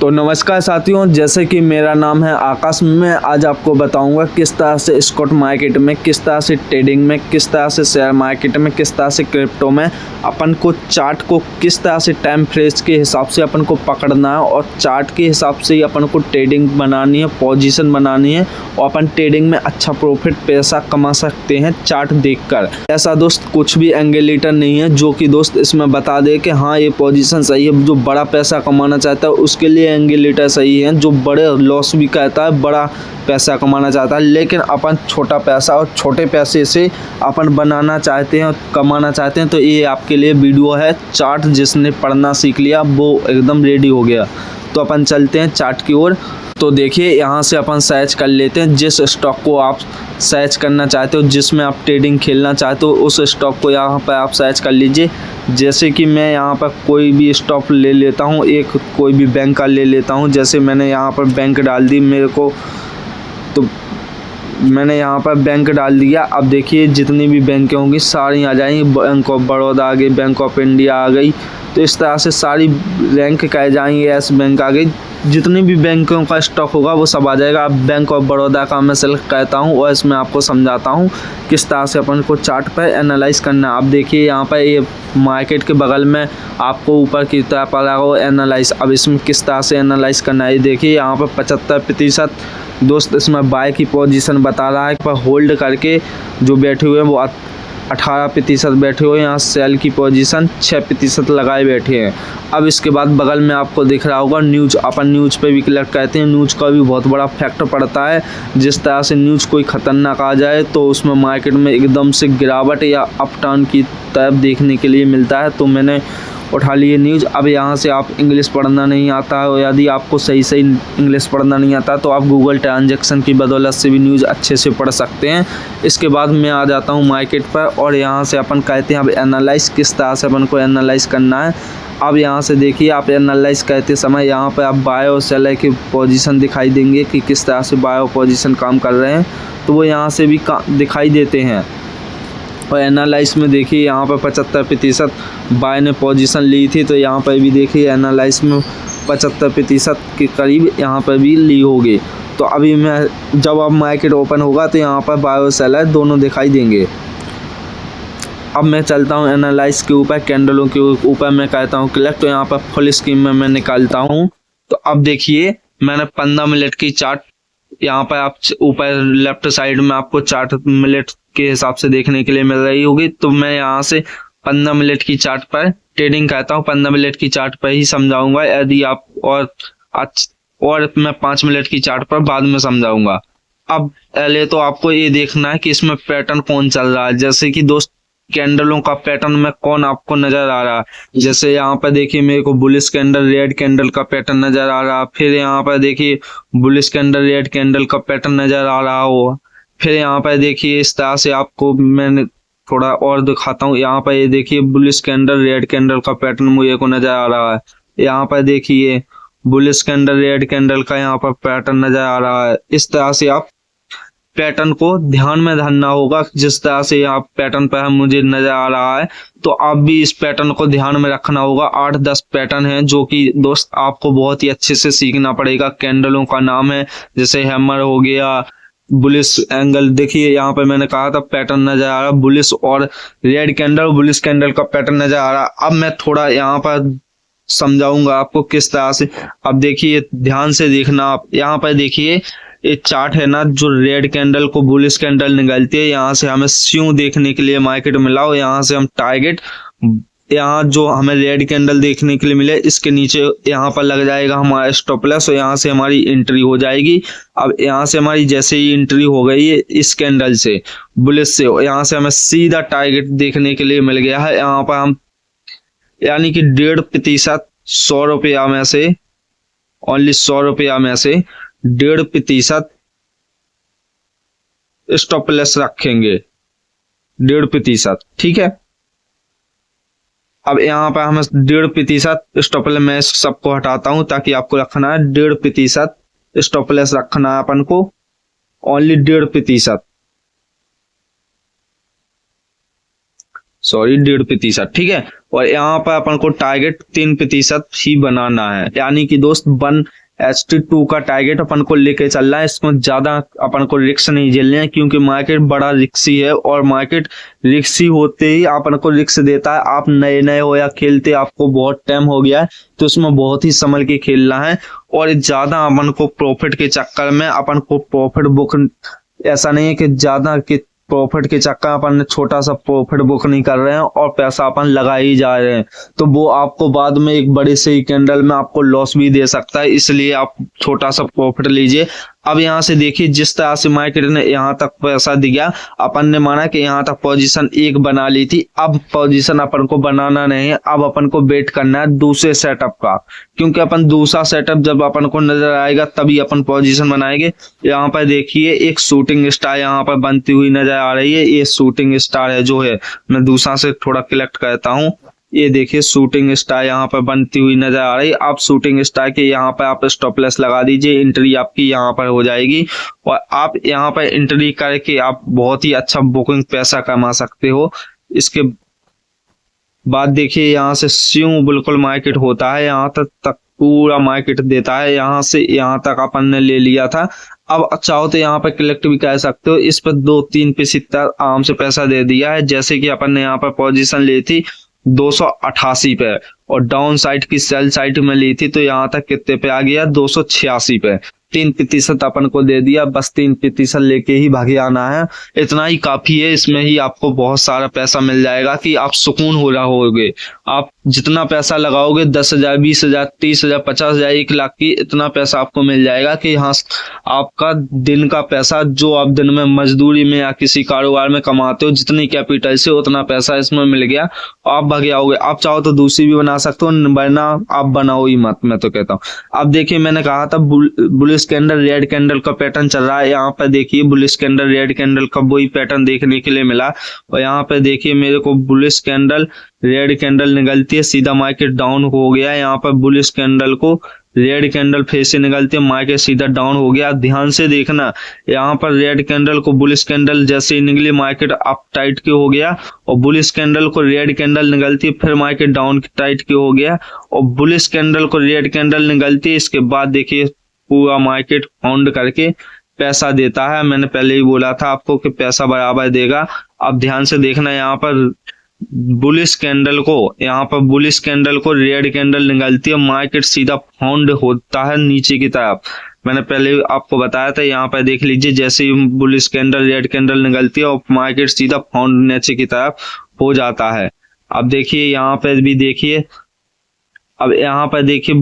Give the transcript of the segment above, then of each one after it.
तो नमस्कार साथियों, जैसे कि मेरा नाम है आकाश। मैं आज आपको बताऊंगा किस तरह से स्टॉक मार्केट में, किस तरह से ट्रेडिंग में, किस तरह से शेयर मार्केट में, किस तरह से क्रिप्टो में अपन को चार्ट को किस तरह से टाइम फ्रेज के हिसाब से अपन को पकड़ना है और चार्ट के हिसाब से ही अपन को ट्रेडिंग बनानी है, पोजीशन बनानी है और अपन ट्रेडिंग में अच्छा प्रॉफिट पैसा कमा सकते हैं चार्ट देखकर। ऐसा दोस्त कुछ भी एंगेलेटर नहीं है जो कि दोस्त इसमें बता दे कि हाँ ये पोजीशन सही है। जो बड़ा पैसा कमाना चाहता है उसके लिए एंगेलेटर सही है, जो बड़े लॉस भी कहता है बड़ा पैसा कमाना चाहता है। लेकिन अपन छोटा पैसा और छोटे पैसे से अपन बनाना चाहते हैं, कमाना चाहते हैं, तो ये आपके लिए वीडियो है। चार्ट जिसने पढ़ना सीख लिया वो एकदम रेडी हो गया। तो अपन चलते हैं चार्ट की ओर। तो देखिए यहाँ से अपन सर्च कर लेते हैं जिस स्टॉक को आप सर्च करना चाहते हो, जिसमें आप ट्रेडिंग खेलना चाहते हो उस स्टॉक को यहाँ पर आप सर्च कर लीजिए। जैसे कि मैं यहाँ पर कोई भी स्टॉक ले लेता हूँ, एक कोई भी बैंक का ले लेता हूँ। जैसे मैंने यहाँ पर बैंक डाल दी मेरे को, तो मैंने यहाँ पर बैंक डाल दिया। अब देखिए जितनी भी बैंकें होंगी सारी आ जाएंगी। बैंक ऑफ बड़ौदा आ गई, बैंक ऑफ इंडिया आ गई, तो इस तरह से सारी रैंक कह जाएंगे। यस बैंक आ गई, जितनी भी बैंकों का स्टॉक होगा वो सब आ जाएगा। अब बैंक ऑफ बड़ौदा का मैं सेलेक्ट करता हूँ और इसमें आपको समझाता हूँ किस तरह से अपन को चार्ट पर एनालाइज करना है। आप देखिए यहाँ पर ये मार्केट के बगल में आपको ऊपर की तरफ आ रहा हो एनालाइज। अब इसमें किस तरह से एनालाइज करना है, देखिए यहाँ पर 75% दोस्त इसमें बाय की पोजीशन बता रहा है। पर होल्ड करके जो बैठे हुए हैं वो 18% बैठे हुए हैं। यहाँ सेल की पोजीशन 6% लगाए बैठे हैं। अब इसके बाद बगल में आपको दिख रहा होगा न्यूज। अपन न्यूज पे भी क्लिक करते हैं। न्यूज का भी बहुत बड़ा फैक्टर पड़ता है। जिस तरह से न्यूज कोई खतरनाक आ जाए तो उसमें मार्केट में एकदम से गिरावट या अप टर्न की तरफ देखने के लिए मिलता है। तो मैंने उठा लिए न्यूज़। अब यहाँ से आप इंग्लिश पढ़ना नहीं आता है, यदि आपको सही इंग्लिश पढ़ना नहीं आता तो आप गूगल ट्रांजैक्शन की बदौलत से भी न्यूज़ अच्छे से पढ़ सकते हैं। इसके बाद मैं आ जाता हूँ मार्केट पर और यहाँ से अपन कहते हैं अब एनालाइज किस तरह से अपन को एनालाइज करना है। अब यहाँ से देखिए आप एनालाइज करते समय यहाँ पर आप बाय और सेलर की पोजीशन दिखाई देंगे कि किस तरह से बाय और पोजीशन काम कर रहे हैं, तो वो यहाँ से भी दिखाई देते हैं। और एनालाइज में देखिए यहाँ पर 75% बाय ने पोजीशन ली थी, तो यहाँ पर भी देखिए एनालाइज में 75% के करीब यहाँ पर भी ली होगी। तो अभी मैं जब अब मार्केट ओपन होगा तो यहाँ पर बाय और सेलर दोनों दिखाई देंगे। अब मैं चलता हूँ एनालाइज के ऊपर, कैंडलों के ऊपर मैं कहता हूँ क्लिक। तो यहाँ पर फुल स्क्रीन में मैं निकालता हूँ। तो अब देखिए मैंने 15 मिनट की चार्ट यहाँ पर आप ऊपर लेफ्ट साइड में आपको चार्ट मिनट के हिसाब से देखने के लिए मिल रही होगी। तो मैं यहाँ से 15 मिनट की चार्ट पर ट्रेडिंग करता हूँ। 15 मिनट की चार्ट पर ही समझाऊंगा, यदि आप और मैं 5 मिनट की चार्ट पर बाद में समझाऊंगा। अब पहले तो आपको ये देखना है कि इसमें पैटर्न कौन चल रहा है। जैसे कि दोस्त कैंडलों का पैटर्न में कौन आपको नजर आ रहा है। जैसे यहाँ पर देखिए मेरे को बुलिश कैंडल, रेड कैंडल का पैटर्न नजर आ रहा है। फिर यहाँ पर देखिए बुलिश कैंडल, रेड कैंडल का पैटर्न नजर आ रहा हो। फिर यहाँ पर देखिए इस तरह से आपको मैंने थोड़ा और दिखाता हूँ। यहाँ पर ये देखिए बुलिश कैंडल, रेड कैंडल का पैटर्न मुझे को नजर आ रहा है। यहाँ पर देखिए बुलिश कैंडल, रेड कैंडल का यहाँ पर पैटर्न नजर आ रहा है। इस तरह से आप पैटर्न को ध्यान में धरना होगा। जिस तरह से आप पैटर्न पर मुझे नजर आ रहा है तो आप भी इस पैटर्न को ध्यान में रखना होगा। 8-10 पैटर्न हैं जो कि दोस्त आपको बहुत ही अच्छे से सीखना पड़ेगा। कैंडलों का नाम है जैसे हैमर हो गया, बुलिश एंगल। देखिए यहाँ पर मैंने कहा था पैटर्न नजर आ रहा, बुलिश और रेड कैंडल, बुलिश कैंडल का पैटर्न नजर आ रहा। अब मैं थोड़ा यहाँ पर समझाऊंगा आपको किस तरह से। अब देखिए ध्यान से देखना आप। यहाँ पर देखिए ये चार्ट है ना, जो रेड कैंडल को बुलिश कैंडल निकलती है, यहाँ से हमें स्यू देखने के लिए मार्केट मिला हो। यहाँ से हम टारगेट, यहाँ जो हमें रेड कैंडल देखने के लिए मिले इसके नीचे यहाँ पर लग जाएगा हमारा स्टॉप लॉस और यहाँ से हमारी एंट्री हो जाएगी। अब यहाँ से हमारी जैसे ही एंट्री हो गई है इस कैंडल से, बुलिश से, यहाँ से हमें सीधा टारगेट देखने के लिए मिल गया है। यहाँ पर हम यानी कि 1.5% 100 रुपया में से, ओनली 100 रुपया में से 1.5% स्टॉप लॉस रखेंगे, 1.5%। ठीक है। अब यहाँ पर हम 1.5% स्टॉप लॉस, मैं सबको हटाता हूं ताकि आपको रखना है 1.5% स्टॉप लॉस रखना है अपन को, ओनली 1.5%। सॉरी 1.5%, ठीक है। और यहाँ पर अपन को टारगेट 3% ही बनाना है, यानी कि दोस्त 1:2 का टारगेट अपन को लेके चल रहा है। इसमें ज्यादा अपन को रिस्क नहीं झेलने हैं, क्योंकि मार्केट बड़ा रिस्की है और मार्केट रिस्की होते ही अपन को रिस्क देता है। आप नए हो या खेलते आपको बहुत टाइम हो गया है, तो उसमें बहुत ही संभल के खेलना है। और ज्यादा अपन को प्रॉफिट के चक्कर में अपन को प्रॉफिट बुक, ऐसा नहीं है कि ज्यादा के प्रॉफिट के चक्कर अपन छोटा सा प्रॉफिट बुक नहीं कर रहे हैं और पैसा अपन लगा ही जा रहे हैं, तो वो आपको बाद में एक बड़े से ही कैंडल में आपको लॉस भी दे सकता है। इसलिए आप छोटा सा प्रॉफिट लीजिए। अब यहाँ से देखिए जिस तरह से मार्केट ने यहाँ तक पैसा दिया, अपन ने माना कि यहाँ तक पोजीशन 1 बना ली थी। अब पोजीशन अपन को बनाना नहीं है, अब अपन को वेट करना है दूसरे सेटअप का, क्योंकि अपन दूसरा सेटअप जब अपन को नजर आएगा तभी अपन पोजीशन बनाएंगे। यहाँ पर देखिए एक शूटिंग स्टार यहाँ पर बनती हुई नजर आ रही है। ये शूटिंग स्टार है जो है, मैं दूसरा से थोड़ा कलेक्ट करता हूँ। ये देखिए शूटिंग स्टार यहाँ पर बनती हुई नजर आ रही है। आप शूटिंग स्टार के यहाँ पर आप स्टॉप लॉस लगा दीजिए, एंट्री आपकी यहाँ पर हो जाएगी और आप यहाँ पर एंट्री करके आप बहुत ही अच्छा बुकिंग पैसा कमा सकते हो। इसके बाद देखिए यहाँ से स्यूं बिल्कुल मार्केट होता है, यहाँ तक पूरा मार्केट देता है। यहाँ से यहाँ तक अपन ने ले लिया था। अब चाहो तो यहाँ पर कलेक्ट भी कर सकते हो। इस पर 2-3% आराम से पैसा दे दिया है। जैसे कि अपन ने यहाँ पर पोजीशन ली थी 288 पे और डाउन साइड की सेल साइड में ली थी, तो यहाँ तक कितने पे आ गया 286 पे। 3% अपन को दे दिया, बस 3% लेके ही भागे आना है। इतना ही काफी है, इसमें ही आपको बहुत सारा पैसा मिल जाएगा कि आप सुकून हो रहा होगे। आप जितना पैसा लगाओगे 10,000, 20,000, 30,000, 50,000, 1 लाख की, इतना पैसा आपको मिल जाएगा कि हाँ आपका दिन का पैसा जो आप दिन में मजदूरी में या किसी कारोबार में कमाते हो, जितनी कैपिटल से उतना पैसा इसमें मिल गया, आप भागे आओगे। आप चाहो तो दूसरी भी बना सकते हो, वरना आप बनाओ ही मत, मैं तो कहता हूँ। अब देखिए मैंने कहा था बुलिश कैंडल रेड कैंडल का पैटर्न चल रहा है। यहाँ पर देखिए बुलिश कैंडल रेड कैंडल का वही पैटर्न देखने के लिए मिला और यहाँ पर देखिए मेरे को बुलिश कैंडल रेड कैंडल निकलती है, सीधा मार्केट डाउन हो गया। यहाँ पर बुलिश कैंडल को रेड कैंडल फिर से निकलती है, मार्केट सीधा डाउन हो गया। ध्यान से देखना, यहाँ पर रेड कैंडल को बुलिश कैंडल जैसे ही निकली मार्केट अप टाइट के हो गया और बुलिश कैंडल को रेड कैंडल निकलती है, फिर मार्केट डाउन टाइट के हो गया और बुलिश कैंडल को रेड कैंडल निकलती है। इसके बाद देखिए पूरा मार्केट फाउंड करके पैसा देता है। मैंने पहले ही बोला था आपको कि पैसा बराबर देगा। अब ध्यान से देखना, यहाँ पर बुलिश कैंडल को, यहाँ पर बुलिश कैंडल को रेड कैंडल निकलती है, मार्केट सीधा फाउंड होता है नीचे की तरफ। मैंने पहले आपको बताया था, यहाँ पर देख लीजिए जैसे ही बुलिश कैंडल रेड कैंडल निकलती है और मार्केट सीधा फाउंड नीचे की तरफ हो जाता है। अब देखिए यहाँ पर भी देखिए, अब यहाँ पर देखिए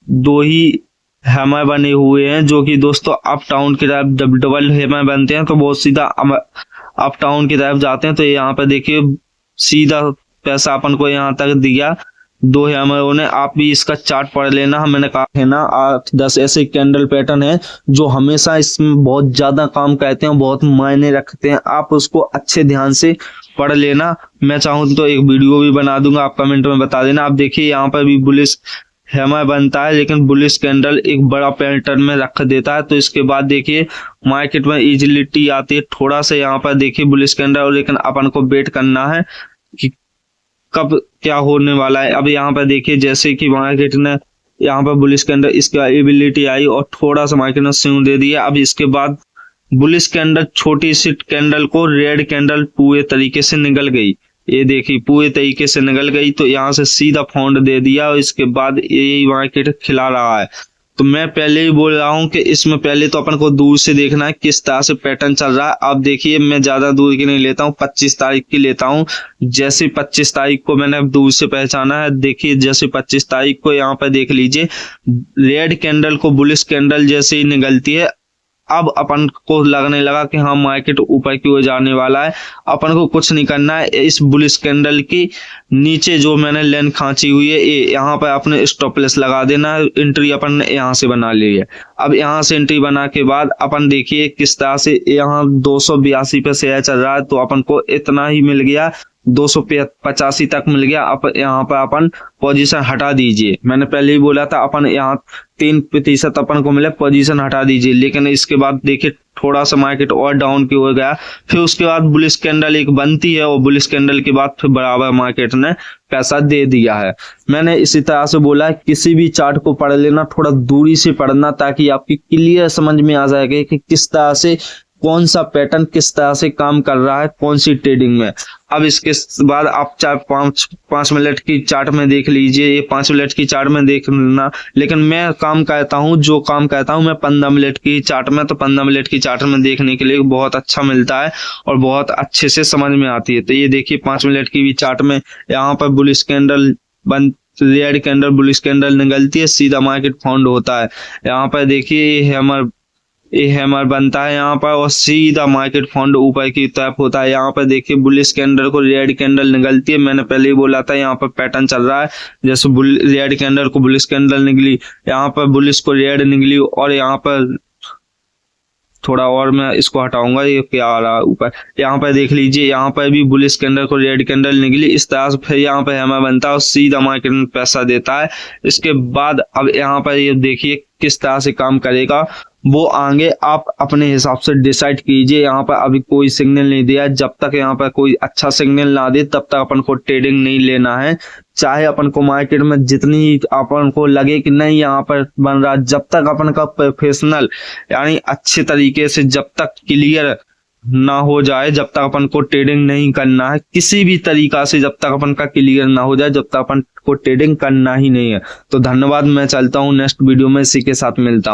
2 ही हैमर बने हुए हैं, जो कि दोस्तों अप टाउन की तरफ जब डबल हैमर बनते हैं तो बहुत सीधा अप टाउन की तरफ जाते हैं। तो यहाँ पर देखिए सीधा पैसा अपन को यहाँ तक दिया 2 हैमरों ने। आप भी इसका चार्ट पढ़ लेना, मैंने कहा है ना 8-10 ऐसे कैंडल पैटर्न है जो हमेशा इसमें बहुत ज्यादा काम करते हैं, बहुत मायने रखते हैं। आप उसको अच्छे ध्यान से पढ़ लेना। मैं चाहूँ तो एक वीडियो भी बना दूंगा, आप कमेंट में बता देना। आप देखिए यहाँ पर भी बुलिश हैमर बनता है, लेकिन बुलिश कैंडल एक बड़ा पैटर्न में रख देता है। तो इसके बाद देखिए मार्केट में इजिलिटी आती है थोड़ा सा। यहाँ पर देखिए बुलिश कैंडल, लेकिन अपन को वेट करना है कि कब क्या होने वाला है। अब यहाँ पर देखिए जैसे कि मार्केट ने यहाँ पर बुलिश कैंडल इसका एबिलिटी आई और थोड़ा सा मार्केट ने स्विंग दे दिया। अब इसके बाद बुलिश कैंडल छोटी सी कैंडल को रेड कैंडल पूरे तरीके से निकल गई। ये देखिए पूरे तरीके से निकल गई, तो यहाँ से सीधा फाउंड दे दिया और इसके बाद यही मार्केट खिला रहा है। तो मैं पहले ही बोल रहा हूँ कि इसमें पहले तो अपन को दूर से देखना है किस तरह से पैटर्न चल रहा है। आप देखिए मैं ज्यादा दूर की नहीं लेता हूँ, 25 तारीख की लेता हूँ। जैसे 25 तारीख को मैंने दूर से पहचाना है, देखिए जैसे 25 तारीख को यहाँ पर देख लीजिए रेड कैंडल को बुलिश कैंडल जैसे ही निकलती है, अब अपन को लगने लगा कि हाँ मार्केट ऊपर की ओर जाने वाला है। अपन को कुछ नहीं करना है, इस बुलिश कैंडल की नीचे जो मैंने लाइन खांची हुई है यहाँ पर अपने स्टॉप लॉस लगा देना है। एंट्री अपन ने यहाँ से बना ली है। अब यहाँ से एंट्री बना के बाद अपन देखिए किस तरह से यहाँ 282 पे शेयर चल रहा है, तो अपन को इतना ही मिल गया 285 तक मिल गया। अब यहाँ पर अपन पोजीशन हटा दीजिए। मैंने पहले ही बोला था अपन यहाँ 3% अपन को मिले, पोजीशन हटा दीजिए। लेकिन इसके बाद देखिए थोड़ा सा मार्केट और डाउन की हो गया। फिर उसके बाद बुलिश कैंडल एक बनती है और बुलिश कैंडल के बाद फिर बराबर मार्केट ने पैसा दे दिया है। मैंने इसी तरह से बोला है किसी भी चार्ट को पढ़ लेना, थोड़ा दूरी से पढ़ना, ताकि आपकी क्लियर समझ में आ जाएगा कि किस तरह से कौन सा पैटर्न किस तरह से काम कर रहा है कौन सी ट्रेडिंग में। अब इसके बाद आप चाहे 5 मिनट की चार्ट में देख लीजिए, ये 5 मिनट की चार्ट में देख लेना। लेकिन मैं काम करता हूँ मैं 15 मिनट की चार्ट में, तो 15 मिनट की चार्ट में देखने के लिए बहुत अच्छा मिलता है और बहुत अच्छे से समझ में आती है। तो ये देखिए 5 मिनट की भी चार्ट में यहाँ पर bullish candle red candle bullish candle निकलती है, सीधा मार्केट फाउंड होता है। यहाँ पर देखिए ये हैमर बनता है यहाँ पर और सीधा मार्केट फाउंड ऊपर की तरफ होता है। यहाँ पर देखिए बुलिश कैंडल को रेड कैंडल निकलती है। मैंने पहले ही बोला था यहाँ पर पैटर्न चल रहा है, जैसे रेड कैंडल को बुलिश कैंडल निकली, यहाँ पर बुलिश को रेड निकली और यहाँ पर थोड़ा और मैं इसको हटाऊंगा, ये क्या आ रहा है ऊपर। यहाँ पर देख लीजिए यहाँ पर भी बुलिश कैंडल को रेड कैंडल निकली। इस तरह से फिर यहाँ पर हैमर बनता है और सीधा मार्केट में पैसा देता है। इसके बाद अब यहाँ पर ये देखिए किस तरह से काम करेगा, वो आगे आप अपने हिसाब से डिसाइड कीजिए। यहाँ पर अभी कोई सिग्नल नहीं दिया, जब तक यहाँ पर कोई अच्छा सिग्नल ना दे तब तक अपन को ट्रेडिंग नहीं लेना है। चाहे अपन को मार्केट में जितनी अपन को लगे कि नहीं यहाँ पर बन रहा, जब तक अपन का प्रोफेशनल यानी अच्छे तरीके से जब तक क्लियर ना हो जाए, जब तक अपन को ट्रेडिंग नहीं करना है किसी भी तरीका से, जब तक अपन का क्लियर ना हो जाए जब तक अपन को ट्रेडिंग करना ही नहीं है। तो धन्यवाद, मैं चलता हूँ, नेक्स्ट वीडियो में इसी के साथ मिलता हूँ।